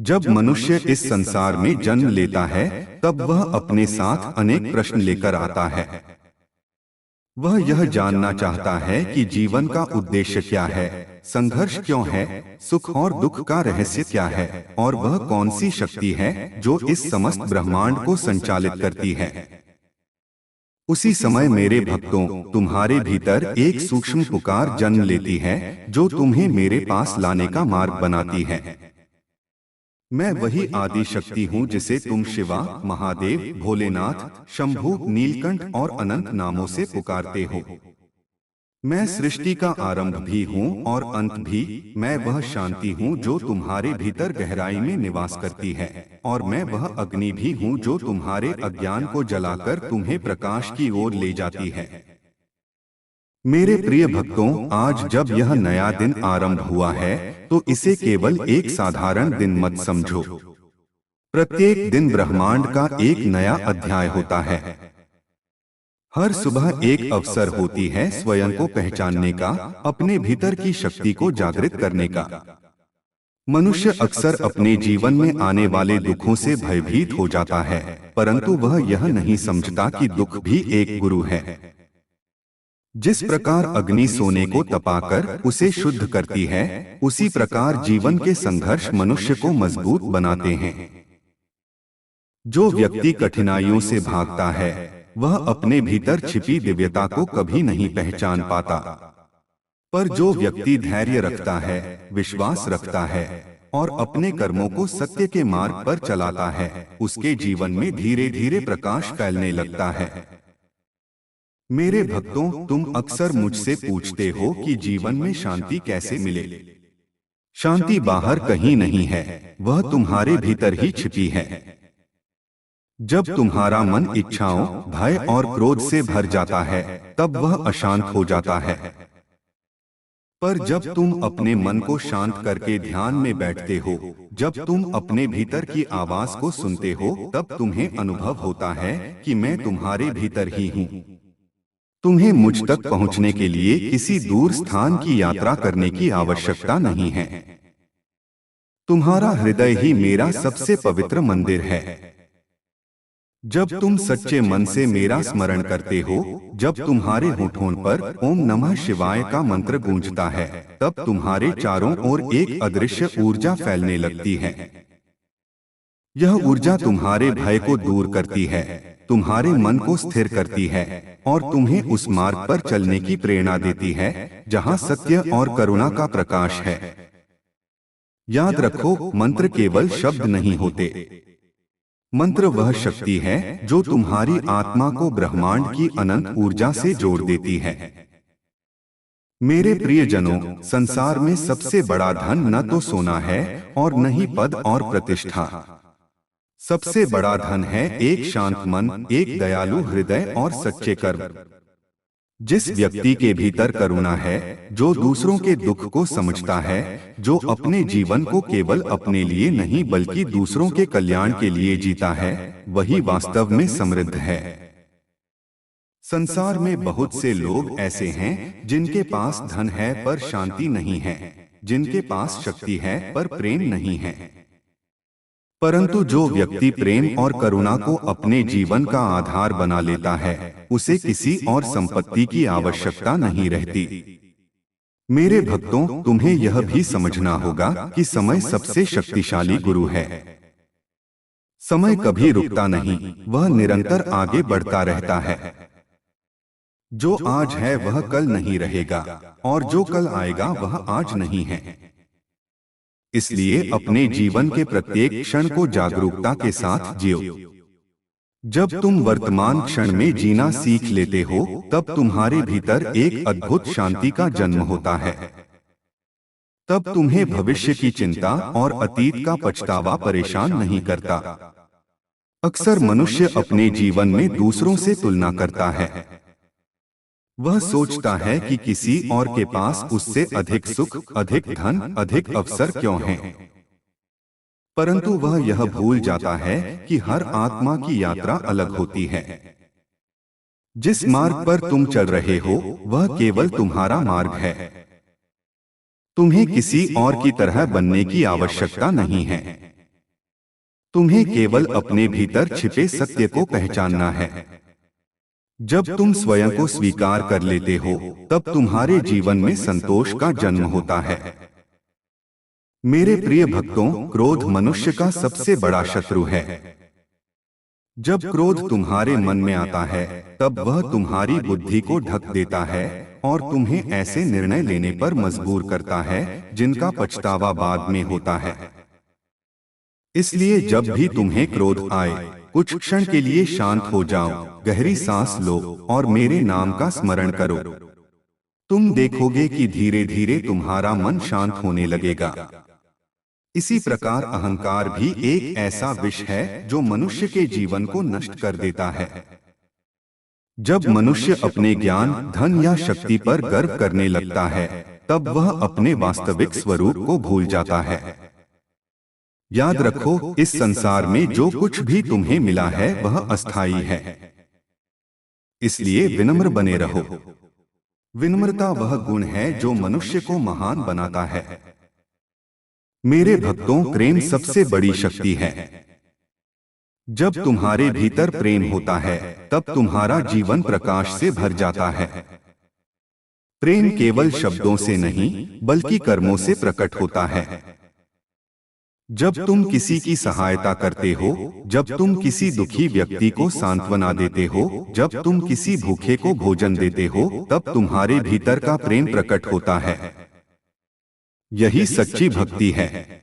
जब मनुष्य इस संसार में जन्म लेता है, तब वह अपने साथ अनेक प्रश्न लेकर आता है। वह यह जानना चाहता है कि जीवन का उद्देश्य क्या है, संघर्ष क्यों है, सुख और दुख का रहस्य क्या है, और वह कौन सी शक्ति है जो इस समस्त ब्रह्मांड को संचालित करती है। उसी समय मेरे भक्तों, तुम्हारे भीतर एक सूक्ष्म पुकार जन्म लेती है, जो तुम्हें मेरे पास लाने का मार्ग बनाती है। मैं वही आदि शक्ति हूँ जिसे तुम शिवा, महादेव, भोलेनाथ, शंभु, नीलकंठ और अनंत नामों से पुकारते हो। मैं सृष्टि का आरंभ भी हूँ और अंत भी। मैं वह शांति हूँ जो तुम्हारे भीतर गहराई में निवास करती है, और मैं वह अग्नि भी हूँ जो तुम्हारे अज्ञान को जलाकर तुम्हें प्रकाश की ओर ले जाती है। मेरे प्रिय भक्तों, आज जब यह नया दिन आरंभ हुआ है, तो इसे केवल एक साधारण दिन मत समझो। प्रत्येक दिन ब्रह्मांड का एक नया अध्याय होता है। हर सुबह एक अवसर होती है स्वयं को पहचानने का, अपने भीतर की शक्ति को जागृत करने का। मनुष्य अक्सर अपने जीवन में आने वाले दुखों से भयभीत हो जाता है, परंतु वह यह नहीं समझता कि दुख भी एक गुरु है। जिस प्रकार अग्नि सोने को तपाकर उसे शुद्ध करती है, उसी प्रकार जीवन के संघर्ष मनुष्य को मजबूत बनाते हैं। जो व्यक्ति कठिनाइयों से भागता है, वह अपने भीतर छिपी दिव्यता को कभी नहीं पहचान पाता। पर जो व्यक्ति धैर्य रखता है, विश्वास रखता है और अपने कर्मों को सत्य के मार्ग पर चलाता है, उसके जीवन में धीरे धीरे प्रकाश फैलने लगता है। मेरे भक्तों, तुम अक्सर मुझसे पूछते हो कि जीवन में शांति कैसे मिले। शांति बाहर कहीं नहीं है, वह तुम्हारे भीतर ही छिपी है। जब तुम्हारा मन इच्छाओं, भय और क्रोध से भर जाता है, तब वह अशांत हो जाता है। पर जब तुम अपने मन को शांत करके ध्यान में बैठते हो, जब तुम अपने भीतर की आवाज को सुनते हो, तब तुम्हें अनुभव होता है कि मैं तुम्हारे भीतर ही हूँ। तुम्हें मुझ तक पहुँचने के लिए किसी दूर स्थान की यात्रा करने की आवश्यकता नहीं है। तुम्हारा हृदय ही मेरा सबसे पवित्र मंदिर है। जब तुम सच्चे मन से मेरा स्मरण करते हो, जब तुम्हारे होठों पर ओम नमः शिवाय का मंत्र गूंजता है, तब तुम्हारे चारों ओर एक अदृश्य ऊर्जा फैलने लगती है। यह ऊर्जा तुम्हारे भय को दूर करती है, तुम्हारे मन को स्थिर करती है और तुम्हें उस मार्ग पर चलने की प्रेरणा देती है जहां सत्य और करुणा का प्रकाश है। याद रखो, मंत्र केवल शब्द नहीं होते। मंत्र वह शक्ति है जो तुम्हारी आत्मा को ब्रह्मांड की अनंत ऊर्जा से जोड़ देती है। मेरे प्रियजनों, संसार में सबसे बड़ा धन न तो सोना है और न ही पद और प्रतिष्ठा। सबसे बड़ा धन है एक शांत मन, एक दयालु हृदय और सच्चे कर्म। जिस व्यक्ति के भीतर करुणा है, जो दूसरों के दुख को समझता है, जो अपने जीवन को केवल अपने लिए नहीं बल्कि दूसरों के कल्याण के लिए जीता है, वही वास्तव में समृद्ध है। संसार में बहुत से लोग ऐसे हैं जिनके पास धन है पर शांति नहीं है, जिनके पास शक्ति है पर प्रेम नहीं है। परंतु जो व्यक्ति प्रेम और करुणा को अपने जीवन का आधार बना लेता है, उसे किसी और संपत्ति की आवश्यकता नहीं रहती। मेरे भक्तों, तुम्हें यह भी समझना होगा कि समय सबसे शक्तिशाली गुरु है। समय कभी रुकता नहीं, वह निरंतर आगे बढ़ता रहता है। जो आज है वह कल नहीं रहेगा, और जो कल आएगा वह आज नहीं है। इसलिए अपने जीवन के प्रत्येक क्षण को जागरूकता के साथ जियो। जब तुम वर्तमान क्षण में जीना सीख लेते हो, तब तुम्हारे भीतर एक अद्भुत शांति का जन्म होता है। तब तुम्हें भविष्य की चिंता और अतीत का पछतावा परेशान नहीं करता। अक्सर मनुष्य अपने जीवन में दूसरों से तुलना करता है। वह सोचता है कि किसी और के पास उससे अधिक सुख, अधिक धन, अधिक अवसर क्यों हैं। परंतु वह यह भूल जाता है कि हर आत्मा की यात्रा अलग होती है। जिस मार्ग पर तुम चल रहे हो, वह केवल तुम्हारा मार्ग है। तुम्हें किसी और की तरह बनने की आवश्यकता नहीं है। तुम्हें केवल अपने भीतर छिपे सत्य को पहचानना है। जब तुम स्वयं को स्वीकार कर लेते हो, तब तुम्हारे जीवन में संतोष का जन्म होता है। मेरे प्रिय भक्तों, क्रोध मनुष्य का सबसे बड़ा शत्रु है। जब क्रोध तुम्हारे मन में आता है, तब वह तुम्हारी बुद्धि को ढक देता है और तुम्हें ऐसे निर्णय लेने पर मजबूर करता है जिनका पछतावा बाद में होता है। इसलिए जब भी तुम्हें क्रोध आए, कुछ क्षण के लिए शांत हो जाओ, गहरी सांस लो और मेरे नाम का स्मरण करो। तुम देखोगे कि धीरे धीरे तुम्हारा मन शांत होने लगेगा। इसी प्रकार अहंकार भी एक ऐसा विष है जो मनुष्य के जीवन को नष्ट कर देता है। जब मनुष्य अपने ज्ञान, धन या शक्ति पर गर्व करने लगता है, तब वह अपने वास्तविक स्वरूप को भूल जाता है। याद रखो, इस संसार में जो कुछ भी तुम्हें मिला है वह अस्थायी है। इसलिए विनम्र बने रहो। विनम्रता वह गुण है जो मनुष्य को महान बनाता है। मेरे भक्तों, प्रेम सबसे बड़ी शक्ति है। जब तुम्हारे भीतर प्रेम होता है, तब तुम्हारा जीवन प्रकाश से भर जाता है। प्रेम केवल शब्दों से नहीं, बल्कि कर्मों से प्रकट होता है। जब तुम किसी की सहायता करते हो, जब तुम किसी दुखी व्यक्ति को सांत्वना देते हो, जब तुम किसी भूखे को भोजन देते हो, तब तुम्हारे भीतर का प्रेम प्रकट होता है। यही सच्ची भक्ति है।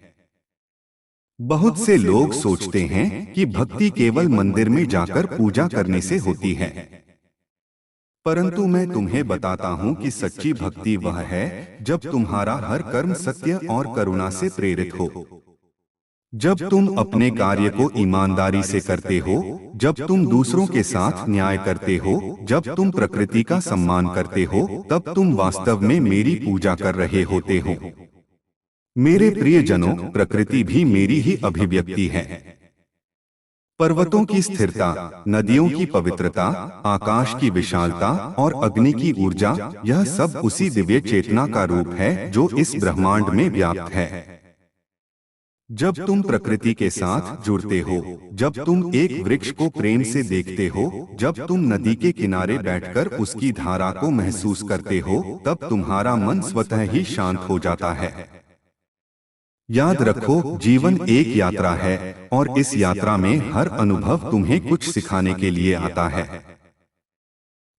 बहुत से लोग सोचते हैं कि भक्ति केवल मंदिर में जाकर पूजा करने से होती है, परंतु मैं तुम्हें बताता हूं कि सच्ची भक्ति वह है जब तुम्हारा हर कर्म सत्य और करुणा से प्रेरित हो। जब तुम अपने कार्य को ईमानदारी से करते हो, जब तुम दूसरों के साथ न्याय करते हो, जब तुम प्रकृति का सम्मान करते हो, तब तुम वास्तव में मेरी पूजा कर रहे होते हो। मेरे प्रियजनों, प्रकृति भी मेरी ही अभिव्यक्ति है। पर्वतों की स्थिरता, नदियों की पवित्रता, आकाश की विशालता और अग्नि की ऊर्जा, यह सब उसी दिव्य चेतना का रूप है जो इस ब्रह्मांड में व्याप्त है। जब तुम प्रकृति के साथ जुड़ते हो, जब तुम एक वृक्ष को प्रेम से देखते हो, जब तुम नदी के किनारे बैठकर उसकी धारा को महसूस करते हो, तब तुम्हारा मन स्वतः ही शांत हो जाता है। याद रखो, जीवन एक यात्रा है और इस यात्रा में हर अनुभव तुम्हें कुछ सिखाने के लिए आता है।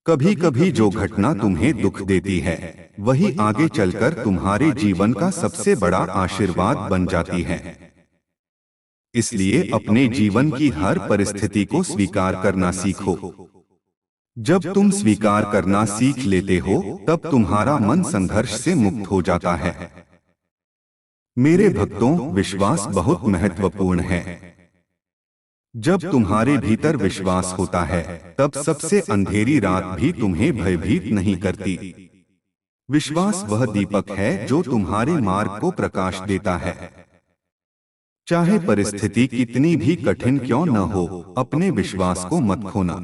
कभी कभी जो घटना तुम्हें दुख देती है, वही आगे चलकर तुम्हारे जीवन का सबसे बड़ा आशीर्वाद बन जाती है। इसलिए अपने जीवन की हर परिस्थिति को स्वीकार करना सीखो। जब तुम स्वीकार करना सीख लेते हो, तब तुम्हारा मन संघर्ष से मुक्त हो जाता है। मेरे भक्तों, विश्वास बहुत महत्वपूर्ण है। जब तुम्हारे भीतर विश्वास होता है, तब सबसे अंधेरी रात भी तुम्हें भयभीत नहीं करती। विश्वास वह दीपक है जो तुम्हारे मार्ग को प्रकाश देता है। चाहे परिस्थिति कितनी भी कठिन क्यों न हो, अपने विश्वास को मत खोना।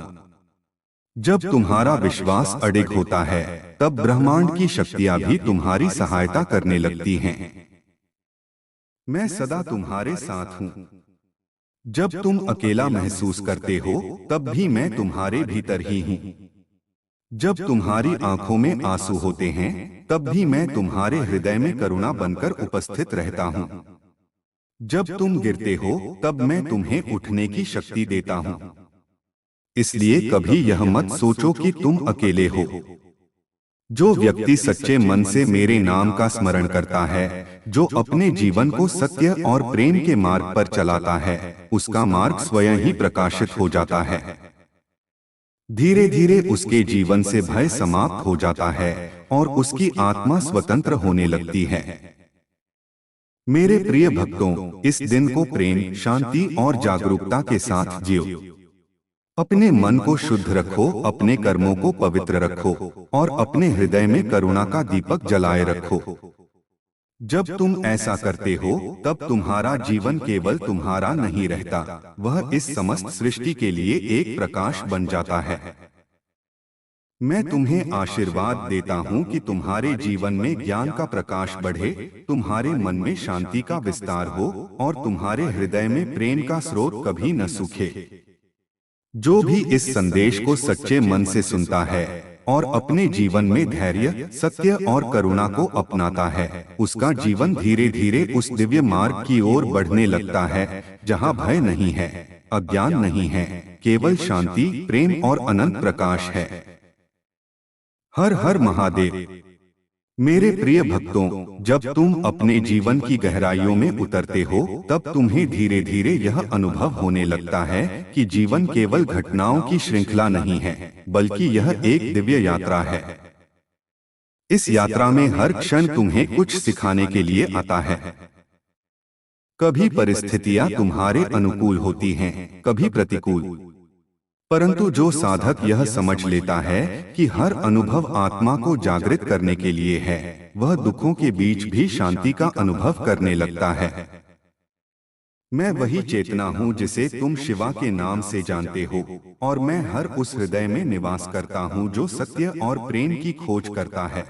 जब तुम्हारा विश्वास अडिग होता है, तब ब्रह्मांड की शक्तियां भी तुम्हारी सहायता करने लगती हैं। मैं सदा तुम्हारे साथ हूं। जब तुम अकेला महसूस करते हो, तब भी मैं तुम्हारे भीतर ही हूं। जब तुम्हारी आंखों में आंसू होते हैं, तब भी मैं तुम्हारे हृदय में करुणा बनकर उपस्थित रहता हूं। जब तुम गिरते हो, तब मैं तुम्हें उठने की शक्ति देता हूं। इसलिए कभी यह मत सोचो कि तुम अकेले हो। जो व्यक्ति सच्चे मन से मेरे नाम का स्मरण करता है, जो अपने जीवन को सत्य और प्रेम के मार्ग पर चलाता है, उसका मार्ग स्वयं ही प्रकाशित हो जाता है। धीरे धीरे उसके जीवन से भय समाप्त हो जाता है और उसकी आत्मा स्वतंत्र होने लगती है। मेरे प्रिय भक्तों, इस दिन को प्रेम, शांति और जागरूकता के साथ जियो। अपने मन को शुद्ध रखो, अपने कर्मों को पवित्र रखो और अपने हृदय में करुणा का दीपक जलाए रखो। जब तुम ऐसा करते हो, तब तुम्हारा जीवन केवल तुम्हारा नहीं रहता, वह इस समस्त सृष्टि के लिए एक प्रकाश बन जाता है। मैं तुम्हें आशीर्वाद देता हूँ कि तुम्हारे जीवन में ज्ञान का प्रकाश बढ़े, तुम्हारे मन में शांति का विस्तार हो और तुम्हारे हृदय में प्रेम का स्रोत कभी न सूखे। जो भी इस संदेश को सच्चे मन से सुनता है और अपने जीवन में धैर्य, सत्य और करुणा को अपनाता है, उसका जीवन धीरे धीरे उस दिव्य मार्ग की ओर बढ़ने लगता है जहाँ भय नहीं है, अज्ञान नहीं है, केवल शांति, प्रेम और अनंत प्रकाश है। हर हर महादेव। मेरे प्रिय भक्तों, जब तुम अपने जीवन की गहराइयों में उतरते हो तब तुम्हें धीरे धीरे यह अनुभव होने लगता है कि जीवन केवल घटनाओं की श्रृंखला नहीं है, बल्कि यह एक दिव्य यात्रा है। इस यात्रा में हर क्षण तुम्हें कुछ सिखाने के लिए आता है। कभी परिस्थितियां तुम्हारे अनुकूल होती हैं, कभी प्रतिकूल, परंतु जो साधक यह समझ लेता है कि हर अनुभव आत्मा को जागृत करने के लिए है, वह दुखों के बीच भी शांति का अनुभव करने लगता है। मैं वही चेतना हूँ जिसे तुम शिवा के नाम से जानते हो, और मैं हर उस हृदय में निवास करता हूँ जो सत्य और प्रेम की खोज करता है।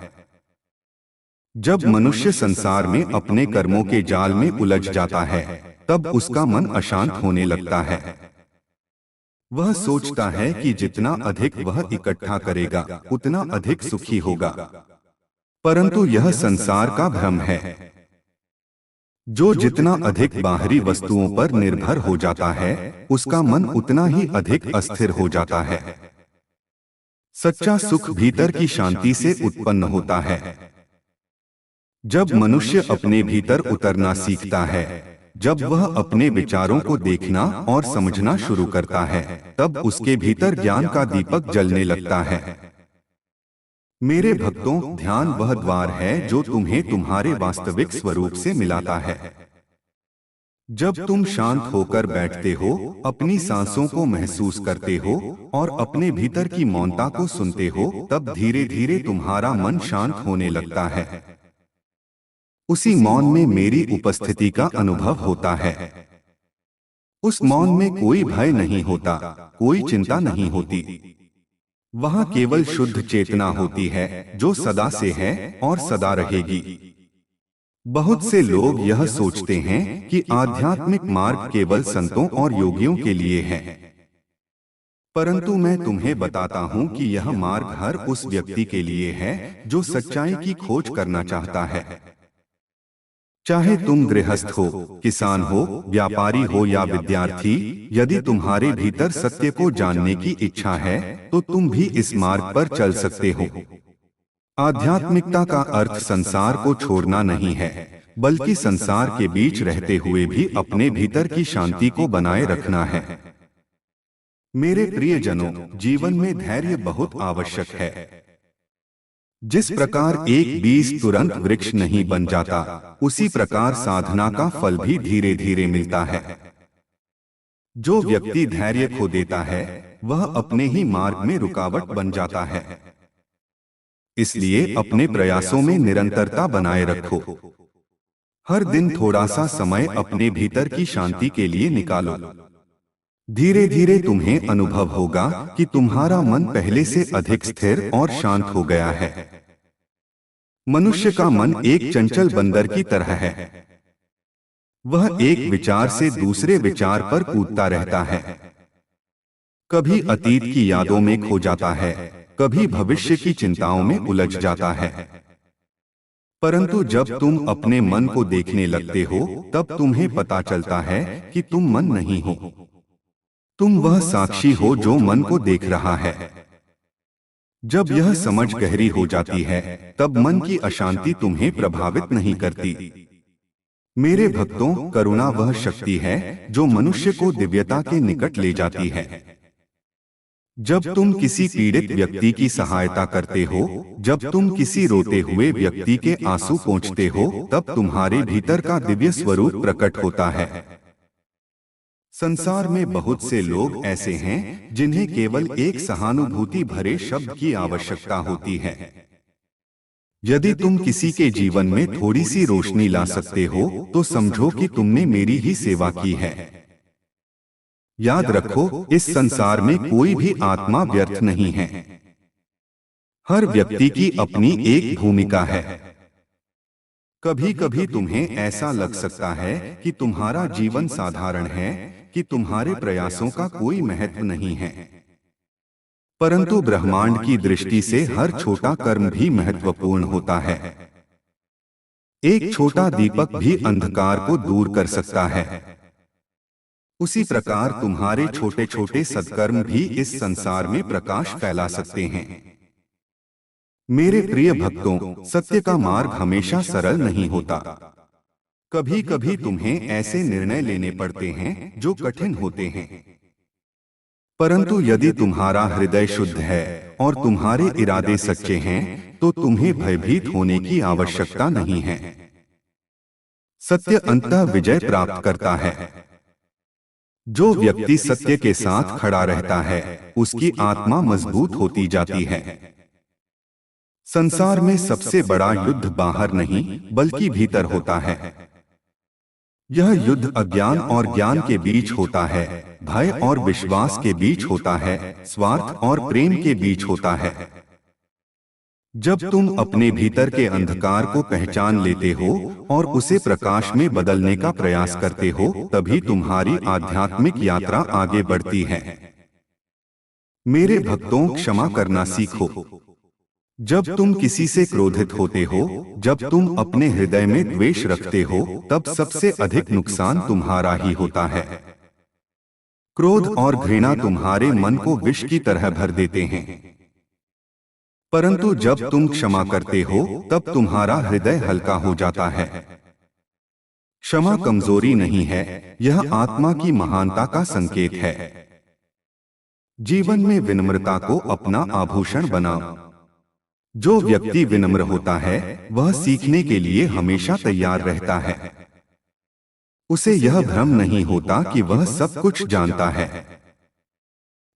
जब मनुष्य संसार में अपने कर्मों के जाल में उलझ जाता है, तब उसका मन अशांत होने लगता है। वह सोचता है कि जितना अधिक वह इकट्ठा करेगा, उतना अधिक सुखी होगा, परंतु यह संसार का भ्रम है। जो जितना अधिक बाहरी वस्तुओं पर निर्भर हो जाता है, उसका मन उतना ही अधिक अस्थिर हो जाता है। सच्चा सुख भीतर की शांति से उत्पन्न होता है। जब मनुष्य अपने भीतर उतरना सीखता है, जब वह अपने विचारों को देखना और समझना शुरू करता है, तब उसके भीतर ज्ञान का दीपक जलने लगता है। मेरे भक्तों, ध्यान वह द्वार है जो तुम्हें तुम्हारे वास्तविक स्वरूप से मिलाता है। जब तुम शांत होकर बैठते हो, अपनी सांसों को महसूस करते हो और अपने भीतर की मौनता को सुनते हो, तब धीरे धीरे तुम्हारा मन शांत होने लगता है। उसी मौन में मेरी उपस्थिति का अनुभव होता है। उस मौन में कोई भय नहीं होता, कोई चिंता नहीं होती। वहां केवल शुद्ध चेतना होती है जो सदा से है और सदा रहेगी। बहुत से लोग यह सोचते हैं कि आध्यात्मिक मार्ग केवल संतों और योगियों के लिए है, परंतु मैं तुम्हें बताता हूं कि यह मार्ग हर उस व्यक्ति के लिए है जो सच्चाई की खोज करना चाहता है। चाहे तुम गृहस्थ हो, किसान हो, व्यापारी हो या विद्यार्थी, यदि तुम्हारे भीतर सत्य को जानने की इच्छा है तो तुम भी इस मार्ग पर चल सकते हो। आध्यात्मिकता का अर्थ संसार को छोड़ना नहीं है, बल्कि संसार के बीच रहते हुए भी अपने भीतर की शांति को बनाए रखना है। मेरे प्रियजनों, जीवन में धैर्य बहुत आवश्यक है। जिस प्रकार एक बीज तुरंत वृक्ष नहीं बन जाता, उसी प्रकार साधना का फल भी धीरे धीरे मिलता है। जो व्यक्ति धैर्य खो देता है, वह अपने ही मार्ग में रुकावट बन जाता है। इसलिए अपने प्रयासों में निरंतरता बनाए रखो। हर दिन थोड़ा सा समय अपने भीतर की शांति के लिए निकालो। धीरे धीरे तुम्हें अनुभव होगा कि तुम्हारा मन पहले से अधिक स्थिर और शांत हो गया है। मनुष्य का मन एक चंचल बंदर की तरह है। वह एक विचार से दूसरे विचार पर कूदता रहता है। कभी अतीत की यादों में खो जाता है, कभी भविष्य की चिंताओं में उलझ जाता है। परंतु जब तुम अपने मन को देखने लगते हो, तब तुम्हें पता चलता है कि तुम मन नहीं हो। तुम वह साक्षी हो जो मन को देख रहा है। जब यह समझ गहरी हो जाती है, तब मन की अशांति तुम्हें प्रभावित नहीं करती। मेरे भक्तों, करुणा वह शक्ति है जो मनुष्य को दिव्यता के निकट ले जाती है। जब तुम किसी पीड़ित व्यक्ति की सहायता करते हो, जब तुम किसी रोते हुए व्यक्ति के आंसू पोंछते हो, तब तुम्हारे भीतर का दिव्य स्वरूप प्रकट होता है। संसार में बहुत से लोग ऐसे हैं जिन्हें केवल एक सहानुभूति भरे शब्द की आवश्यकता होती है। यदि तुम किसी के जीवन में थोड़ी सी रोशनी ला सकते हो, तो समझो कि तुमने मेरी ही सेवा की है। याद रखो, इस संसार में कोई भी आत्मा व्यर्थ नहीं है। हर व्यक्ति की अपनी एक भूमिका है। कभी कभी तुम्हें ऐसा लग सकता है कि तुम्हारा जीवन साधारण है, कि तुम्हारे प्रयासों का कोई महत्व नहीं है। परंतु ब्रह्मांड की दृष्टि से हर छोटा कर्म भी महत्वपूर्ण होता है। एक छोटा दीपक भी अंधकार को दूर कर सकता है। उसी प्रकार तुम्हारे छोटे छोटे सत्कर्म भी इस संसार में प्रकाश फैला सकते हैं। मेरे प्रिय भक्तों, सत्य का मार्ग हमेशा सरल नहीं होता। कभी कभी तुम्हें ऐसे निर्णय लेने पड़ते हैं जो कठिन होते हैं। परंतु यदि तुम्हारा हृदय शुद्ध है और तुम्हारे इरादे सच्चे हैं, तो तुम्हें भयभीत होने की आवश्यकता नहीं है। सत्य अंततः विजय प्राप्त करता है। जो व्यक्ति सत्य के साथ खड़ा रहता है, उसकी आत्मा मजबूत होती जाती है। संसार में सबसे बड़ा युद्ध बाहर नहीं, बल्कि भीतर होता है। यह युद्ध अज्ञान और ज्ञान के बीच होता है, भय और विश्वास के बीच होता है, स्वार्थ और प्रेम के बीच होता है। जब तुम अपने भीतर के अंधकार को पहचान लेते हो और उसे प्रकाश में बदलने का प्रयास करते हो, तभी तुम्हारी आध्यात्मिक यात्रा आगे बढ़ती है। मेरे भक्तों, क्षमा करना सीखो। जब तुम किसी से क्रोधित होते हो, जब तुम अपने हृदय में द्वेष रखते हो, तब सबसे अधिक नुकसान तुम्हारा ही होता है। क्रोध और घृणा तुम्हारे मन को विष की तरह भर देते हैं। परंतु जब तुम क्षमा करते हो, तब तुम्हारा हृदय हल्का हो जाता है। क्षमा कमजोरी नहीं है, यह आत्मा की महानता का संकेत है। जीवन में विनम्रता को अपना आभूषण बनाओ। जो व्यक्ति विनम्र होता है, वह सीखने के लिए हमेशा तैयार रहता है। उसे यह भ्रम नहीं होता कि वह सब कुछ जानता है।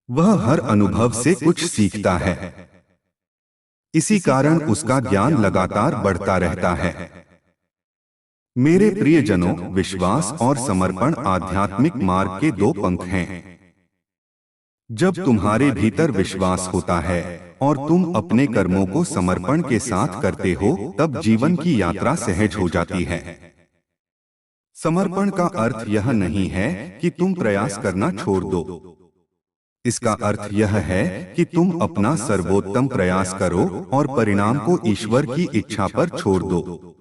वह हर अनुभव से कुछ सीखता है। इसी कारण उसका ज्ञान लगातार बढ़ता रहता है। मेरे प्रियजनों, विश्वास और समर्पण आध्यात्मिक मार्ग के दो पंख हैं। जब तुम्हारे भीतर विश्वास होता है और तुम अपने कर्मों को समर्पण के साथ करते हो, तब जीवन की यात्रा सहज हो जाती है। समर्पण का अर्थ यह नहीं है कि तुम प्रयास करना छोड़ दो। इसका अर्थ यह है कि तुम अपना सर्वोत्तम प्रयास करो और परिणाम को ईश्वर की इच्छा पर छोड़ दो।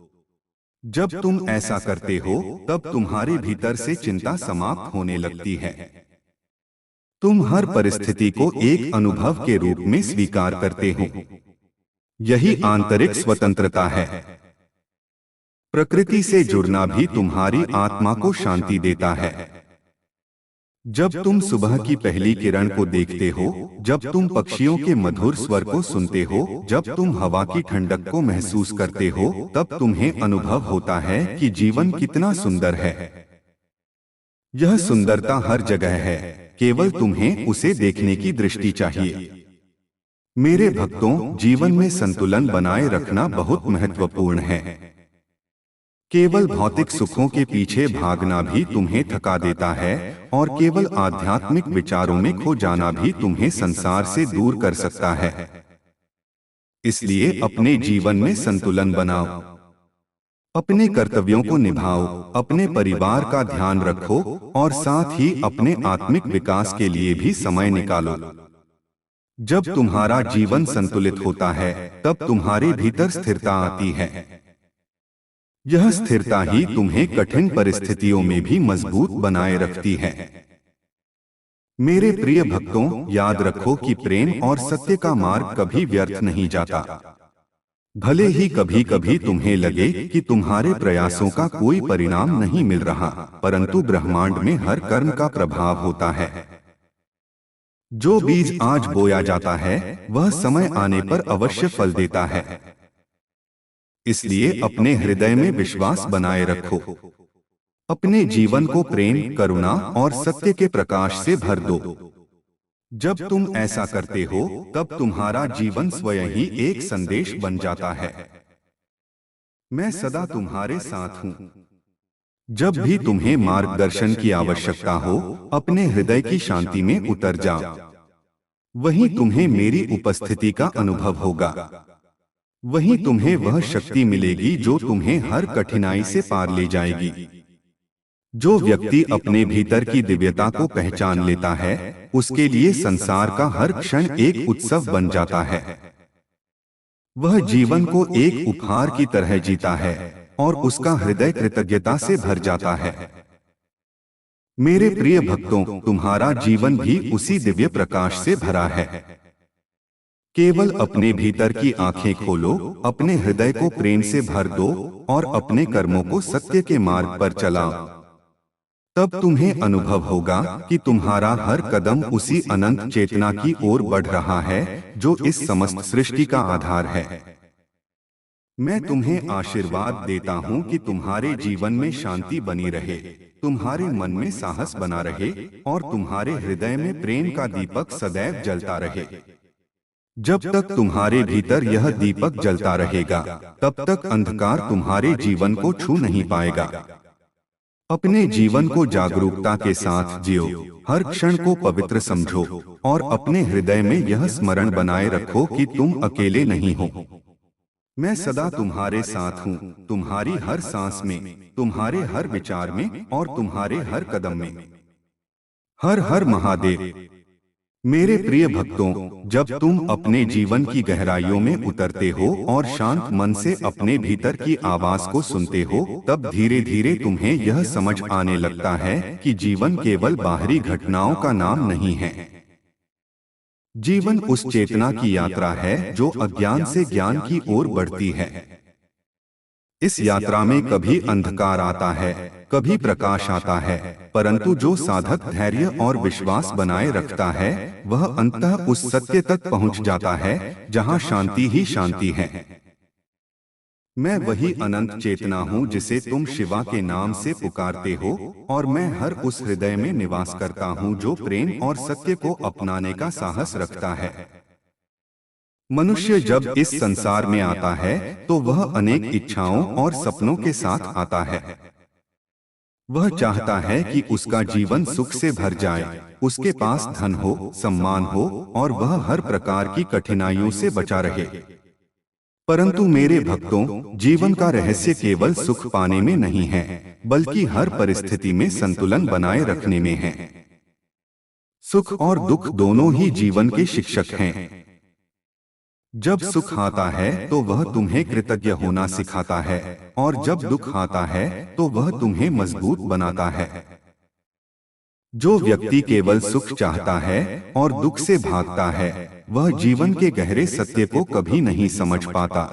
जब तुम ऐसा करते हो, तब तुम्हारे भीतर से चिंता समाप्त होने लगती है। तुम हर परिस्थिति को एक अनुभव के रूप में स्वीकार करते हो। यही आंतरिक स्वतंत्रता है। प्रकृति से जुड़ना भी तुम्हारी आत्मा को शांति देता है। जब तुम सुबह की पहली किरण को देखते हो, जब तुम पक्षियों के मधुर स्वर को सुनते हो, जब तुम हवा की ठंडक को महसूस करते हो, तब तुम्हें अनुभव होता है कि जीवन कितना सुंदर है। यह सुंदरता हर जगह है, केवल तुम्हें उसे देखने की दृष्टि चाहिए। मेरे भक्तों, जीवन में संतुलन बनाए रखना बहुत महत्वपूर्ण है। केवल भौतिक सुखों के पीछे भागना भी तुम्हें थका देता है और केवल आध्यात्मिक विचारों में खो जाना भी तुम्हें संसार से दूर कर सकता है। इसलिए अपने जीवन में संतुलन बनाओ। अपने कर्तव्यों को निभाओ, अपने परिवार का ध्यान रखो और साथ ही अपने आत्मिक विकास के लिए भी समय निकालो। जब तुम्हारा जीवन संतुलित होता है, तब तुम्हारे भीतर स्थिरता आती है। यह स्थिरता ही तुम्हें कठिन परिस्थितियों में भी मजबूत बनाए रखती है। मेरे प्रिय भक्तों, याद रखो कि प्रेम और सत्य का मार्ग कभी व्यर्थ नहीं जाता। भले ही कभी कभी तुम्हें लगे कि तुम्हारे प्रयासों का कोई परिणाम नहीं मिल रहा, परंतु ब्रह्मांड में हर कर्म का प्रभाव होता है। जो बीज आज बोया जाता है, वह समय आने पर अवश्य फल देता है। इसलिए अपने हृदय में विश्वास बनाए रखो। अपने जीवन को प्रेम, करुणा और सत्य के प्रकाश से भर दो। जब तुम ऐसा करते हो, तब तुम्हारा जीवन स्वयं ही एक संदेश बन जाता है। मैं सदा तुम्हारे साथ हूँ। जब भी तुम्हें मार्गदर्शन की आवश्यकता हो, अपने हृदय की शांति में उतर जाओ। वहीं तुम्हें मेरी उपस्थिति का अनुभव होगा। वहीं तुम्हें वह शक्ति मिलेगी जो तुम्हें हर कठिनाई से पार ले जाएगी। जो व्यक्ति अपने भीतर की दिव्यता को पहचान लेता है, उसके लिए संसार का हर क्षण एक उत्सव बन जाता है। वह जीवन को एक उपहार की तरह जीता है और उसका हृदय कृतज्ञता से भर जाता है। मेरे प्रिय भक्तों, तुम्हारा जीवन भी उसी दिव्य प्रकाश से भरा है। केवल अपने भीतर की आंखें खोलो, अपने हृदय को प्रेम से भर दो और अपने कर्मों को सत्य के मार्ग पर चलाओ। तब तुम्हें अनुभव होगा कि तुम्हारा हर कदम उसी अनंत चेतना की ओर बढ़ रहा है जो इस समस्त सृष्टि का आधार है। मैं तुम्हें आशीर्वाद देता हूं कि तुम्हारे जीवन में शांति बनी रहे, तुम्हारे मन में साहस बना रहे और तुम्हारे हृदय में प्रेम का दीपक सदैव जलता रहे। जब तक तुम्हारे भीतर यह दीपक जलता रहेगा, तब तक अंधकार तुम्हारे जीवन को छू नहीं पाएगा। अपने जीवन को जागरूकता के साथ जियो, हर क्षण को पवित्र समझो और अपने हृदय में यह स्मरण बनाए रखो कि तुम अकेले नहीं हो। मैं सदा तुम्हारे साथ हूँ, तुम्हारी हर सांस में, तुम्हारे हर विचार में और तुम्हारे हर कदम में। हर हर महादेव। मेरे प्रिय भक्तों, जब तुम अपने जीवन की गहराइयों में उतरते हो और शांत मन से अपने भीतर की आवाज को सुनते हो, तब धीरे धीरे तुम्हें यह समझ आने लगता है कि जीवन केवल बाहरी घटनाओं का नाम नहीं है। जीवन उस चेतना की यात्रा है जो अज्ञान से ज्ञान की ओर बढ़ती है। इस यात्रा में कभी अंधकार आता है, कभी प्रकाश आता है, परंतु जो साधक धैर्य और विश्वास बनाए रखता है, वह अंततः उस सत्य तक पहुंच जाता है जहां शांति ही शांति है। मैं वही अनंत चेतना हूं जिसे तुम शिवा के नाम से पुकारते हो और मैं हर उस हृदय में निवास करता हूं जो प्रेम और सत्य को अपनाने का साहस रखता है। मनुष्य जब इस संसार में आता है तो वह अनेक इच्छाओं और सपनों के साथ आता है। वह चाहता है कि उसका जीवन सुख से भर जाए, उसके पास धन हो, सम्मान हो और वह हर प्रकार की कठिनाइयों से बचा रहे। परंतु मेरे भक्तों, जीवन का रहस्य केवल सुख पाने में नहीं है, बल्कि हर परिस्थिति में संतुलन बनाए रखने में है। सुख और दुख दोनों ही जीवन के शिक्षक हैं। जब सुख आता है तो वह तुम्हें कृतज्ञ होना सिखाता है और जब दुख आता है तो वह तुम्हें मजबूत बनाता है। जो व्यक्ति केवल सुख चाहता है और दुख से भागता है, वह जीवन के गहरे सत्य को कभी नहीं समझ पाता।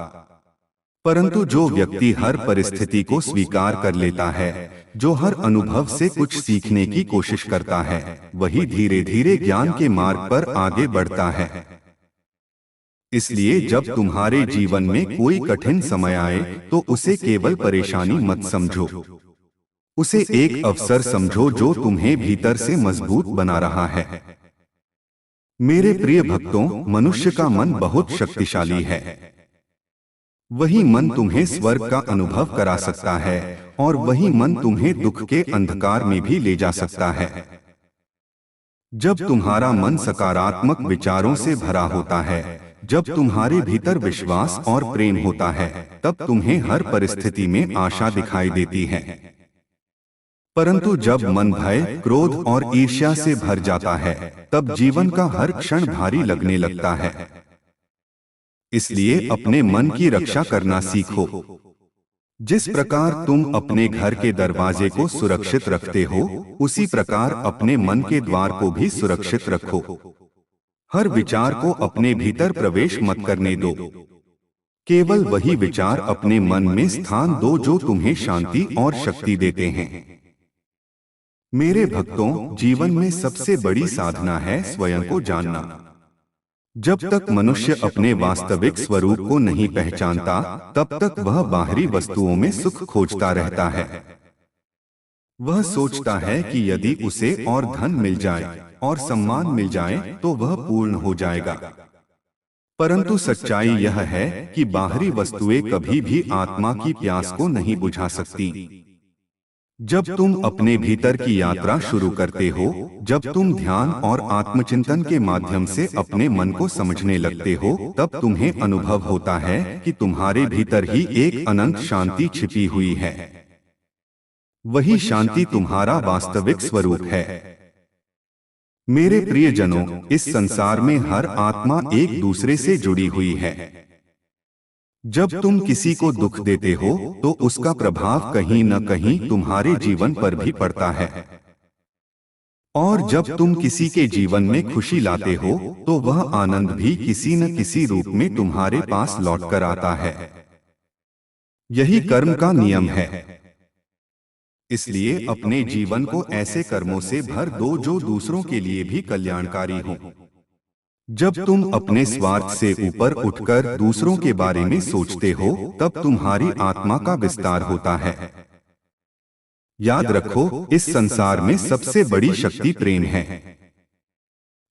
परंतु जो व्यक्ति हर परिस्थिति को स्वीकार कर लेता है, जो हर अनुभव से कुछ सीखने की कोशिश करता है, वही धीरे धीरे ज्ञान के मार्ग पर आगे बढ़ता है। इसलिए जब तुम्हारे जीवन में कोई कठिन समय आए तो उसे केवल परेशानी मत समझो, उसे एक अवसर समझो जो तुम्हें भीतर से मजबूत बना रहा है। मेरे प्रिय भक्तों, मनुष्य का मन बहुत शक्तिशाली है। वही मन तुम्हें स्वर्ग का अनुभव करा सकता है और वही मन तुम्हें दुख के अंधकार में भी ले जा सकता है। जब तुम्हारा मन सकारात्मक विचारों से भरा होता है, जब तुम्हारे भीतर विश्वास और प्रेम होता है, तब तुम्हें हर परिस्थिति में आशा दिखाई देती है। परंतु जब मन भय, क्रोध और ईर्ष्या से भर जाता है, तब जीवन का हर क्षण भारी लगने लगता है। इसलिए अपने मन की रक्षा करना सीखो। जिस प्रकार तुम अपने घर के दरवाजे को सुरक्षित रखते हो, उसी प्रकार अपने मन के द्वार को भी सुरक्षित रखो। हर विचार को अपने भीतर प्रवेश मत करने दो। केवल वही विचार अपने मन में स्थान दो जो तुम्हें शांति और शक्ति देते हैं। मेरे भक्तों, जीवन में सबसे बड़ी साधना है स्वयं को जानना। जब तक मनुष्य अपने वास्तविक स्वरूप को नहीं पहचानता, तब तक वह बाहरी वस्तुओं में सुख खोजता रहता है। वह सोचता है कि यदि उसे और धन मिल जाए और सम्मान मिल जाए तो वह पूर्ण हो जाएगा। परंतु सच्चाई यह है कि बाहरी वस्तुएं कभी भी आत्मा की प्यास को नहीं बुझा सकती। जब तुम अपने भीतर की यात्रा शुरू करते हो, जब तुम ध्यान और आत्मचिंतन के माध्यम से अपने मन को समझने लगते हो, तब तुम्हें अनुभव होता है कि तुम्हारे भीतर ही एक अनंत शांति छिपी हुई है। वही शांति तुम्हारा वास्तविक स्वरूप है। मेरे प्रियजनों, इस संसार में हर आत्मा एक दूसरे से जुड़ी हुई है। जब तुम किसी को दुख देते हो तो उसका प्रभाव कहीं न कहीं तुम्हारे जीवन पर भी पड़ता है, और जब तुम किसी के जीवन में खुशी लाते हो तो वह आनंद भी किसी न किसी रूप में तुम्हारे पास लौट कर आता है। यही कर्म का नियम है। इसलिए अपने जीवन को ऐसे कर्मों से भर दो जो दूसरों के लिए भी कल्याणकारी हो। जब तुम अपने स्वार्थ से ऊपर उठकर दूसरों के बारे में सोचते हो, तब तुम्हारी आत्मा का विस्तार होता है। याद रखो, इस संसार में सबसे बड़ी शक्ति प्रेम है।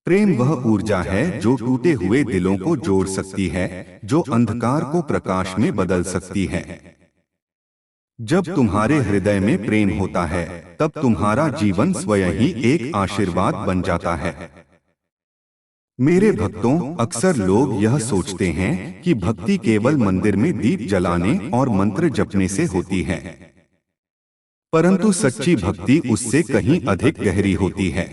प्रेम वह ऊर्जा है जो टूटे हुए दिलों को जोड़ सकती है, जो अंधकार को प्रकाश में बदल सकती है। जब तुम्हारे हृदय में प्रेम होता है, तब तुम्हारा जीवन स्वयं ही एक आशीर्वाद बन जाता है। मेरे भक्तों, अक्सर लोग यह सोचते हैं कि भक्ति केवल मंदिर में दीप जलाने और मंत्र जपने से होती है, परंतु सच्ची भक्ति उससे कहीं अधिक गहरी होती है।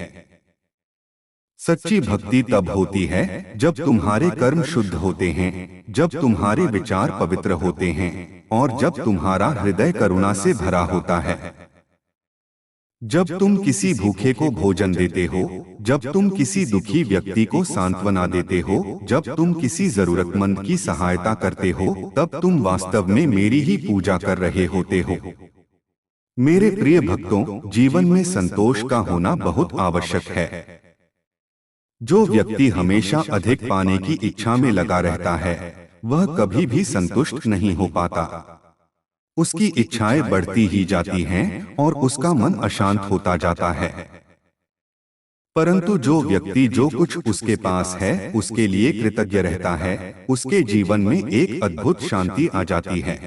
सच्ची भक्ति तब होती है जब तुम्हारे कर्म शुद्ध होते हैं, जब तुम्हारे विचार पवित्र होते हैं और जब तुम्हारा हृदय करुणा से भरा होता है। जब तुम किसी भूखे को भोजन देते हो, जब तुम किसी दुखी व्यक्ति को सांत्वना देते हो, जब तुम किसी जरूरतमंद की सहायता करते हो, तब तुम वास्तव में मेरी ही पूजा कर रहे होते हो। मेरे प्रिय भक्तों, जीवन में संतोष का होना बहुत आवश्यक है। जो व्यक्ति हमेशा अधिक पाने की इच्छा में लगा रहता है, वह कभी भी संतुष्ट नहीं हो पाता। उसकी इच्छाएं बढ़ती ही जाती हैं और उसका मन अशांत होता जाता है। परंतु जो व्यक्ति जो कुछ उसके पास है उसके लिए कृतज्ञ रहता है, उसके जीवन में एक अद्भुत शांति आ जाती है।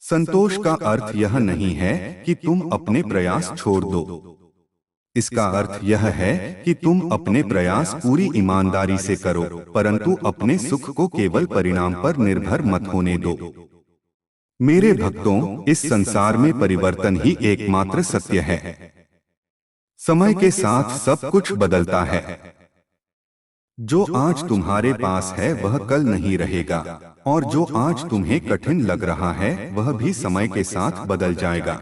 संतोष का अर्थ यह नहीं है कि तुम अपने प्रयास छोड़ दो। इसका अर्थ यह है कि तुम अपने प्रयास पूरी ईमानदारी से करो, परंतु अपने सुख को केवल परिणाम पर निर्भर मत होने दो। मेरे भक्तों, इस संसार में परिवर्तन ही एकमात्र सत्य है। समय के साथ सब कुछ बदलता है। जो आज तुम्हारे पास है वह कल नहीं रहेगा, और जो आज तुम्हें कठिन लग रहा है वह भी समय के साथ बदल जाएगा।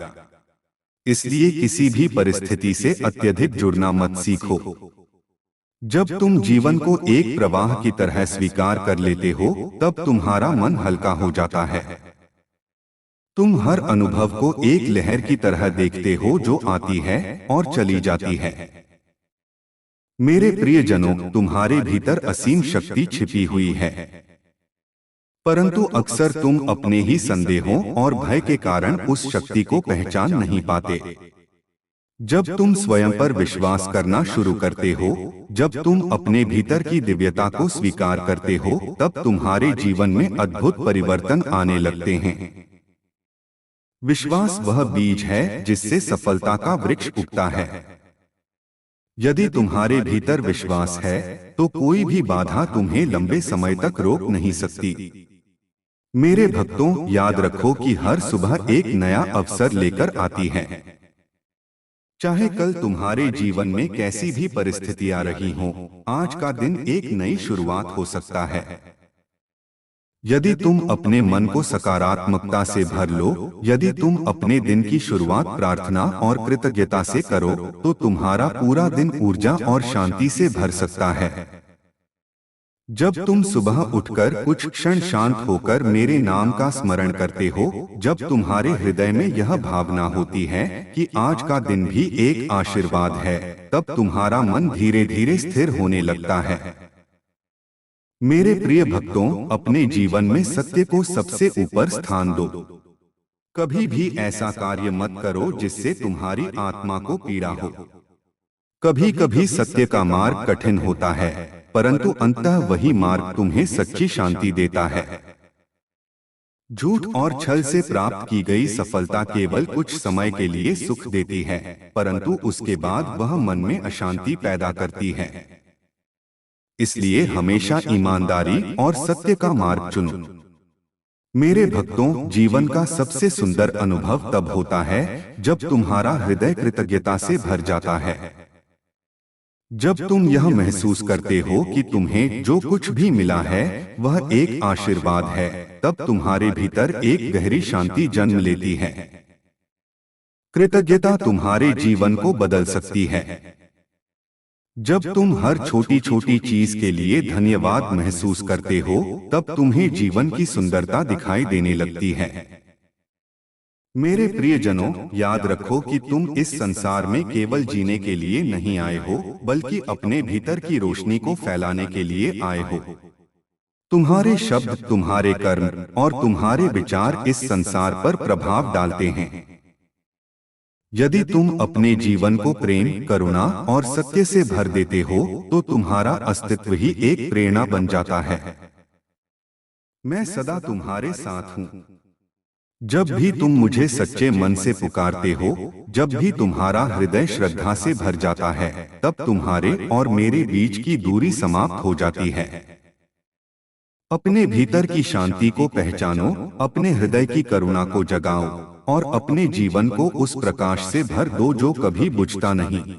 इसलिए किसी भी परिस्थिति से अत्यधिक जुड़ना मत सीखो। जब तुम जीवन को एक प्रवाह की तरह स्वीकार कर लेते हो, तब तुम्हारा मन हल्का हो जाता है। तुम हर अनुभव को एक लहर की तरह देखते हो जो आती है और चली जाती है। मेरे प्रियजनों, तुम्हारे भीतर असीम शक्ति छिपी हुई है, परंतु अक्सर तुम अपने ही संदेहों और भय के कारण उस शक्ति को पहचान नहीं पाते। जब तुम स्वयं पर विश्वास करना शुरू करते हो, जब तुम अपने भीतर की दिव्यता को स्वीकार करते हो, तब तुम्हारे जीवन में अद्भुत परिवर्तन आने लगते हैं। विश्वास वह बीज है जिससे सफलता का वृक्ष उगता है। यदि तुम्हारे भीतर विश्वास है तो कोई भी बाधा तुम्हें लंबे समय तक रोक नहीं सकती। मेरे भक्तों, याद रखो कि हर सुबह एक नया अवसर लेकर आती है। चाहे कल तुम्हारे जीवन में कैसी भी परिस्थिति आ रही हो, आज का दिन एक नई शुरुआत हो सकता है। यदि तुम अपने मन को सकारात्मकता से भर लो, यदि तुम अपने दिन की शुरुआत प्रार्थना और कृतज्ञता से करो, तो तुम्हारा पूरा दिन ऊर्जा और शांति से भर सकता है। जब तुम सुबह उठकर कुछ क्षण शांत होकर मेरे नाम का स्मरण करते हो, जब तुम्हारे हृदय में यह भावना होती है कि आज का दिन भी एक आशीर्वाद है, तब तुम्हारा मन धीरे धीरे स्थिर होने लगता है। मेरे प्रिय भक्तों, अपने जीवन में सत्य को सबसे ऊपर स्थान दो। कभी भी ऐसा कार्य मत करो जिससे तुम्हारी आत्मा को पीड़ा हो। कभी कभी सत्य का मार्ग कठिन होता है, परंतु अंततः वही मार्ग तुम्हें सच्ची शांति देता है। झूठ और छल से प्राप्त की गई सफलता केवल कुछ समय के लिए सुख देती है, परंतु उसके बाद वह मन में अशांति पैदा करती है। इसलिए हमेशा ईमानदारी और सत्य का मार्ग चुनो। मेरे भक्तों, जीवन का सबसे सुंदर अनुभव तब होता है जब तुम्हारा हृदय कृतज्ञता से भर जाता है। जब तुम यह महसूस करते हो कि तुम्हें जो कुछ भी मिला है वह एक आशीर्वाद है, तब तुम्हारे भीतर एक गहरी शांति जन्म लेती है। कृतज्ञता तुम्हारे जीवन को बदल सकती है। जब तुम हर छोटी छोटी चीज के लिए धन्यवाद महसूस करते हो, तब तुम्हें जीवन की सुंदरता दिखाई देने लगती है। मेरे प्रियजनों, याद रखो कि तुम इस संसार में केवल जीने के लिए नहीं आए हो, बल्कि अपने भीतर की रोशनी को फैलाने के लिए आए हो। तुम्हारे शब्द, तुम्हारे कर्म और तुम्हारे विचार इस संसार पर प्रभाव डालते हैं। यदि तुम अपने जीवन को प्रेम, करुणा और सत्य से भर देते हो, तो तुम्हारा अस्तित्व ही एक प्रेरणा बन जाता है। मैं सदा तुम्हारे साथ हूँ। जब भी तुम मुझे सच्चे मन से पुकारते हो, जब भी तुम्हारा हृदय श्रद्धा से भर जाता है, तब तुम्हारे और मेरे बीच की दूरी समाप्त हो जाती है। अपने भीतर की शांति को पहचानो, अपने हृदय की करुणा को जगाओ और अपने जीवन को उस प्रकाश से भर दो जो कभी बुझता नहीं।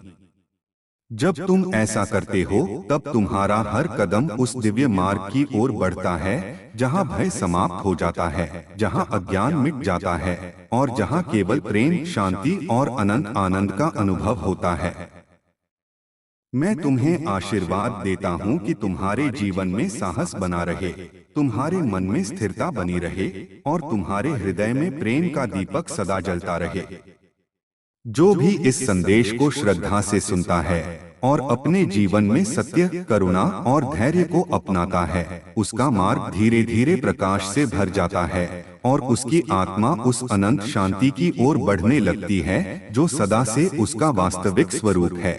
जब तुम ऐसा करते हो, तब तुम्हारा हर कदम उस दिव्य मार्ग की ओर बढ़ता है, जहां भय समाप्त हो जाता है, जहां अज्ञान मिट जाता है और जहां केवल प्रेम, शांति और अनंत आनंद का अनुभव होता है। मैं तुम्हें आशीर्वाद देता हूं कि तुम्हारे जीवन में साहस बना रहे, तुम्हारे मन में स्थिरता बनी रहे और तुम्हारे हृदय में प्रेम का दीपक सदा जलता रहे। जो भी इस संदेश को श्रद्धा से सुनता है और अपने जीवन में सत्य, करुणा और धैर्य को अपनाता है, उसका मार्ग धीरे धीरे प्रकाश से भर जाता है और उसकी आत्मा उस अनंत शांति की ओर बढ़ने लगती है जो सदा से उसका वास्तविक स्वरूप है।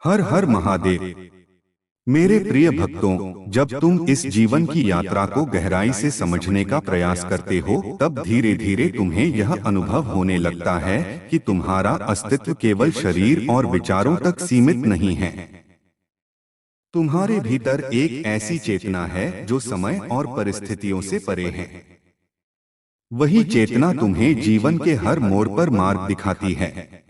हर हर महादेव। मेरे प्रिय भक्तों, जब तुम इस जीवन की यात्रा को गहराई से समझने का प्रयास करते हो, तब धीरे धीरे तुम्हें यह अनुभव होने लगता है कि तुम्हारा अस्तित्व केवल शरीर और विचारों तक सीमित नहीं है। तुम्हारे भीतर एक ऐसी चेतना है जो समय और परिस्थितियों से परे है। वही चेतना तुम्हें जीवन के हर मोड़ पर मार्ग दिखाती है।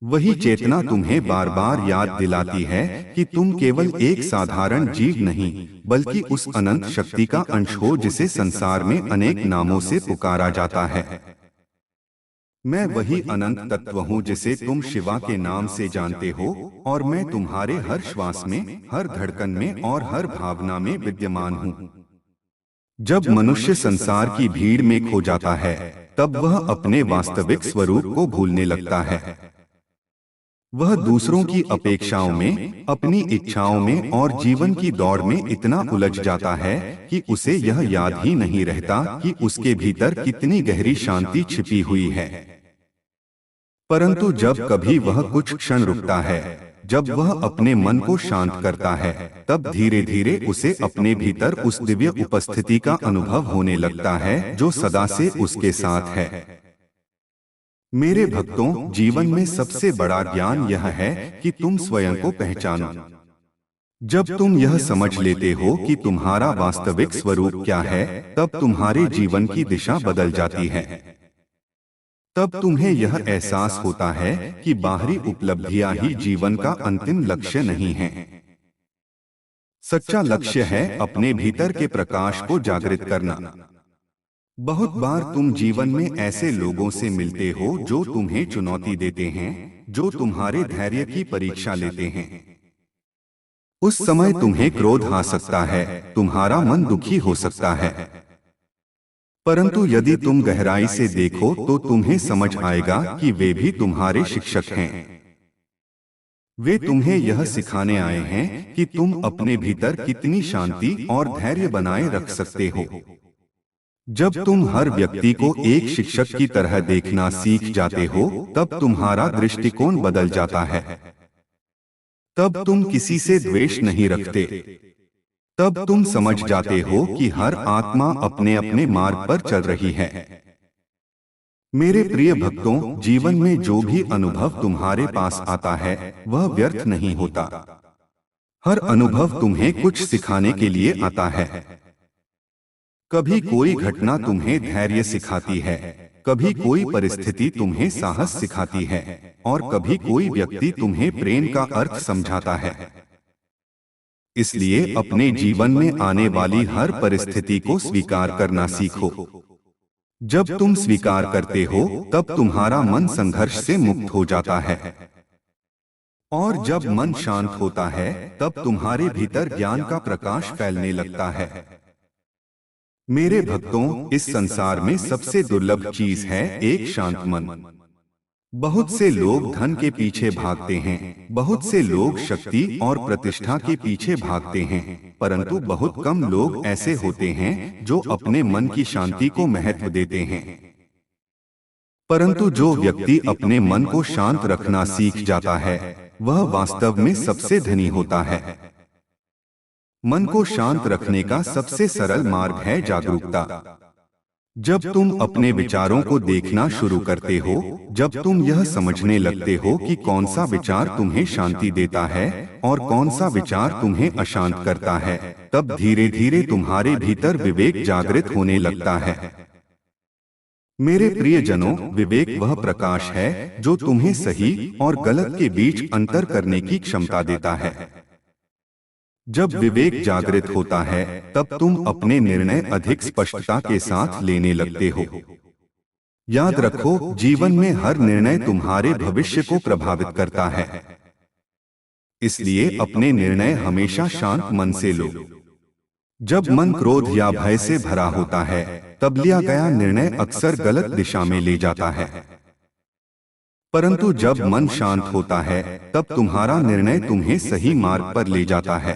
वही चेतना तुम्हें बार बार याद दिलाती है कि तुम केवल एक साधारण जीव नहीं, बल्कि उस अनंत शक्ति का अंश हो जिसे संसार में अनेक नामों से पुकारा जाता है। मैं वही अनंत तत्व हूँ जिसे तुम शिवा के नाम से जानते हो और मैं तुम्हारे हर श्वास में, हर धड़कन में और हर भावना में विद्यमान हूँ। जब मनुष्य संसार की भीड़ में खो जाता है, तब वह अपने वास्तविक स्वरूप को भूलने लगता है। वह दूसरों की अपेक्षाओं में, अपनी इच्छाओं में और जीवन की दौड़ में इतना उलझ जाता है कि उसे यह याद ही नहीं रहता कि उसके भीतर कितनी गहरी शांति छिपी हुई है। परंतु जब कभी वह कुछ क्षण रुकता है, जब वह अपने मन को शांत करता है, तब धीरे धीरे उसे अपने भीतर उस दिव्य उपस्थिति का अनुभव होने लगता है जो सदा से उसके साथ है। मेरे भक्तों, जीवन में सबसे बड़ा ज्ञान यह है कि तुम स्वयं को पहचानो। जब तुम यह समझ लेते हो कि तुम्हारा वास्तविक स्वरूप क्या है, तब तुम्हारे जीवन की दिशा बदल जाती है। तब तुम्हें यह एहसास होता है कि बाहरी उपलब्धियां ही जीवन का अंतिम लक्ष्य नहीं है। सच्चा लक्ष्य है अपने भीतर के प्रकाश को जागृत करना। बहुत बार तुम जीवन में ऐसे लोगों से मिलते हो जो तुम्हें चुनौती देते हैं, जो तुम्हारे धैर्य की परीक्षा लेते हैं। उस समय तुम्हें क्रोध आ सकता है, तुम्हारा मन दुखी हो सकता है। परंतु यदि तुम गहराई से देखो तो तुम्हें समझ आएगा कि वे भी तुम्हारे शिक्षक हैं। वे तुम्हें यह सिखाने आए हैं कि तुम अपने भीतर कितनी शांति और धैर्य बनाए रख सकते हो। जब तुम हर व्यक्ति को एक शिक्षक की तरह देखना सीख जाते हो, तब तुम्हारा दृष्टिकोण बदल जाता है। तब तुम किसी से द्वेष नहीं रखते। तब तुम समझ जाते हो कि हर आत्मा अपने अपने मार्ग पर चल रही है। मेरे प्रिय भक्तों, जीवन में जो भी अनुभव तुम्हारे पास आता है वह व्यर्थ नहीं होता। हर अनुभव तुम्हें कुछ सिखाने के लिए आता है। कभी कोई घटना तुम्हें धैर्य सिखाती है, कभी कोई परिस्थिति तुम्हें साहस सिखाती है, और कभी कोई व्यक्ति तुम्हें प्रेम का अर्थ समझाता है। इसलिए अपने जीवन में आने वाली हर परिस्थिति को स्वीकार करना सीखो। जब तुम स्वीकार करते हो तब तुम्हारा मन संघर्ष से मुक्त हो जाता है, और जब मन शांत होता है तब तुम्हारे भीतर ज्ञान का प्रकाश फैलने लगता है। मेरे भक्तों, इस संसार में सबसे दुर्लभ चीज है एक शांत मन। बहुत से लोग धन के पीछे भागते हैं, बहुत से लोग शक्ति और प्रतिष्ठा के पीछे भागते हैं, परंतु बहुत कम लोग ऐसे होते हैं जो अपने मन की शांति को महत्व देते हैं। परंतु जो व्यक्ति अपने मन को शांत रखना सीख जाता है वह वास्तव में सबसे धनी होता है। मन को शांत रखने का सबसे सरल मार्ग है जागरूकता। जब तुम अपने विचारों को देखना शुरू करते हो, जब तुम यह समझने लगते हो कि कौन सा विचार तुम्हें शांति देता है और कौन सा विचार तुम्हें अशांत करता है, तब धीरे धीरे तुम्हारे भीतर विवेक जागृत होने लगता है। मेरे प्रियजनों, विवेक वह प्रकाश है जो तुम्हें सही और गलत के बीच अंतर करने की क्षमता देता है। जब विवेक जागृत होता है तब तुम अपने निर्णय अधिक स्पष्टता के साथ लेने लगते हो। याद रखो, जीवन में हर निर्णय तुम्हारे भविष्य को प्रभावित करता है। इसलिए अपने निर्णय हमेशा शांत मन से लो। जब मन क्रोध या भय से भरा होता है तब लिया गया निर्णय अक्सर गलत दिशा में ले जाता है, परंतु जब मन शांत होता है तब तुम्हारा निर्णय तुम्हें सही मार्ग पर ले जाता है।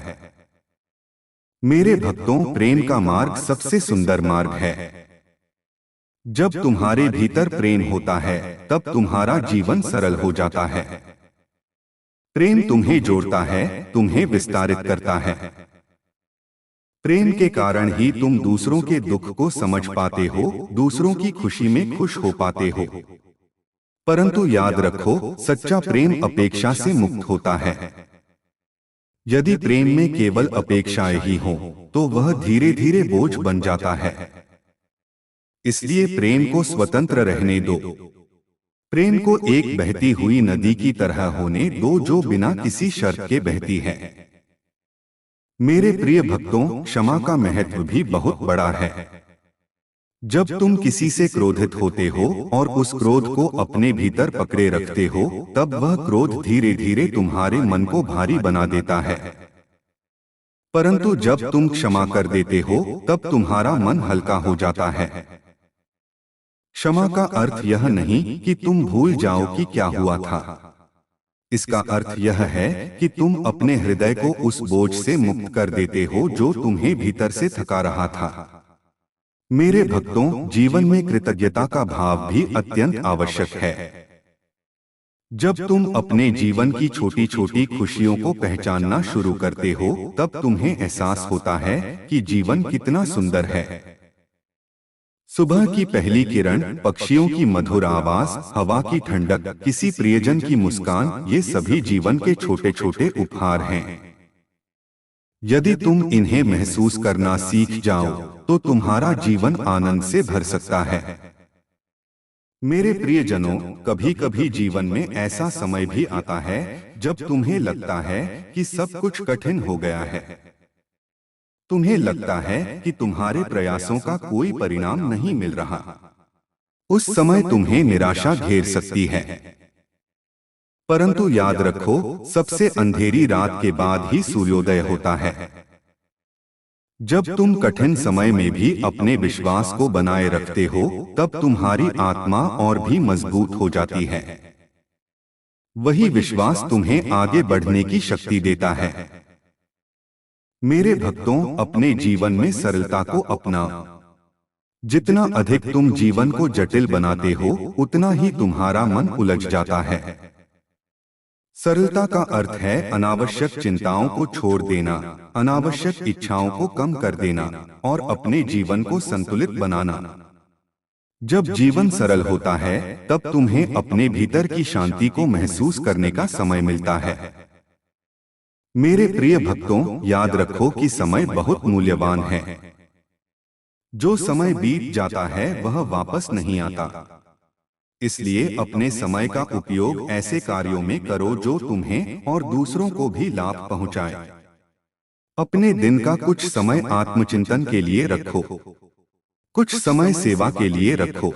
मेरे भक्तों, प्रेम का मार्ग सबसे सुंदर मार्ग है। जब तुम्हारे भीतर प्रेम होता है तब तुम्हारा जीवन सरल हो जाता है। प्रेम तुम्हें जोड़ता है, तुम्हें विस्तारित करता है। प्रेम के कारण ही तुम दूसरों के दुख को समझ पाते हो, दूसरों की खुशी में खुश हो पाते हो। परंतु याद रखो, सच्चा प्रेम अपेक्षा से मुक्त होता है। यदि प्रेम में केवल अपेक्षाएं ही हों, तो वह धीरे धीरे बोझ बन जाता है। इसलिए प्रेम को स्वतंत्र रहने दो। प्रेम को एक बहती हुई नदी की तरह होने दो जो बिना किसी शर्त के बहती है। मेरे प्रिय भक्तों, क्षमा का महत्व भी बहुत बड़ा है। जब तुम किसी से क्रोधित होते हो और उस क्रोध को अपने भीतर पकड़े रखते हो, तब वह क्रोध धीरे धीरे तुम्हारे मन को भारी बना देता है। परंतु जब तुम क्षमा कर देते हो तब तुम्हारा मन हल्का हो जाता है। क्षमा का अर्थ यह नहीं कि तुम भूल जाओ कि क्या हुआ था। इसका अर्थ यह है कि तुम अपने हृदय को उस बोझ से मुक्त कर देते हो जो तुम्हें भीतर से थका रहा था। मेरे भक्तों, जीवन में कृतज्ञता का भाव भी अत्यंत आवश्यक है। जब तुम अपने जीवन की छोटी छोटी खुशियों को पहचानना शुरू करते हो तब तुम्हें एहसास होता है कि जीवन कितना सुंदर है। सुबह की पहली किरण, पक्षियों की मधुर आवाज, हवा की ठंडक, किसी प्रियजन की मुस्कान, ये सभी जीवन के छोटे छोटे उपहार हैं। यदि तुम इन्हें महसूस करना सीख जाओ तो तुम्हारा जीवन आनंद से भर सकता है। मेरे प्रियजनों, कभी कभी जीवन में ऐसा समय भी आता है जब तुम्हें लगता है कि सब कुछ कठिन हो गया है। तुम्हें लगता है कि तुम्हारे प्रयासों का कोई परिणाम नहीं मिल रहा। उस समय तुम्हें निराशा घेर सकती है। परंतु याद रखो, सबसे अंधेरी रात के बाद ही सूर्योदय होता है। जब तुम कठिन समय में भी अपने विश्वास को बनाए रखते हो तब तुम्हारी आत्मा और भी मजबूत हो जाती है। वही विश्वास तुम्हें आगे बढ़ने की शक्ति देता है। मेरे भक्तों, अपने जीवन में सरलता को अपनाओ। जितना अधिक तुम जीवन को जटिल बनाते हो उतना ही तुम्हारा मन उलझ जाता है। सरलता का अर्थ है अनावश्यक चिंताओं को छोड़ देना, अनावश्यक इच्छाओं को कम कर देना और अपने जीवन को संतुलित बनाना। जब जीवन सरल होता है तब तुम्हें अपने भीतर की शांति को महसूस करने का समय मिलता है। मेरे प्रिय भक्तों, याद रखो कि समय बहुत मूल्यवान है। जो समय बीत जाता है वह वापस नहीं आता। इसलिए अपने समय का उपयोग ऐसे कार्यों में करो जो तुम्हें और दूसरों को भी लाभ पहुंचाए। अपने दिन का कुछ समय आत्मचिंतन के लिए रखो, कुछ समय सेवा के लिए रखो,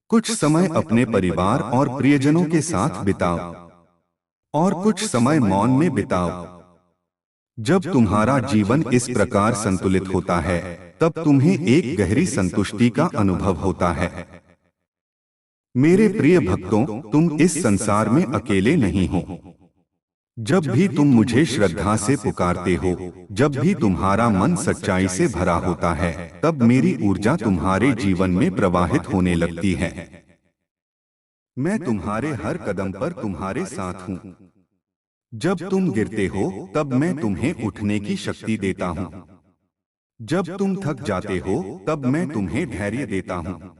कुछ समय अपने परिवार और प्रियजनों के साथ बिताओ और कुछ समय मौन में बिताओ। जब तुम्हारा जीवन इस प्रकार संतुलित होता है तब तुम्हें एक गहरी संतुष्टि का अनुभव होता है। मेरे प्रिय भक्तों, तुम इस संसार में अकेले नहीं हो। जब भी तुम मुझे श्रद्धा से पुकारते हो, जब भी तुम्हारा मन सच्चाई से भरा होता है, तब मेरी ऊर्जा तुम्हारे जीवन में प्रवाहित होने लगती है। मैं तुम्हारे हर कदम पर तुम्हारे साथ हूँ। जब तुम गिरते हो तब मैं तुम्हें उठने की शक्ति देता हूँ। जब तुम थक जाते हो तब मैं तुम्हें धैर्य देता हूँ।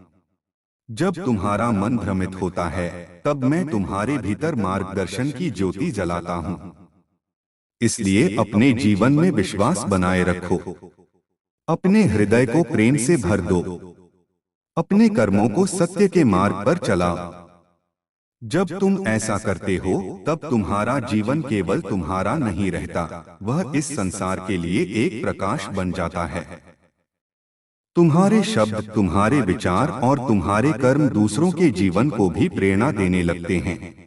जब तुम्हारा मन भ्रमित होता है तब मैं तुम्हारे भीतर मार्गदर्शन की ज्योति जलाता हूँ। इसलिए अपने जीवन में विश्वास बनाए रखो, अपने हृदय को प्रेम से भर दो, अपने कर्मों को सत्य के मार्ग पर चलाओ। जब तुम ऐसा करते हो तब तुम्हारा जीवन केवल तुम्हारा नहीं रहता, वह इस संसार के लिए एक प्रकाश बन जाता है। तुम्हारे शब्द, तुम्हारे विचार और तुम्हारे कर्म दूसरों के जीवन को भी प्रेरणा देने लगते हैं।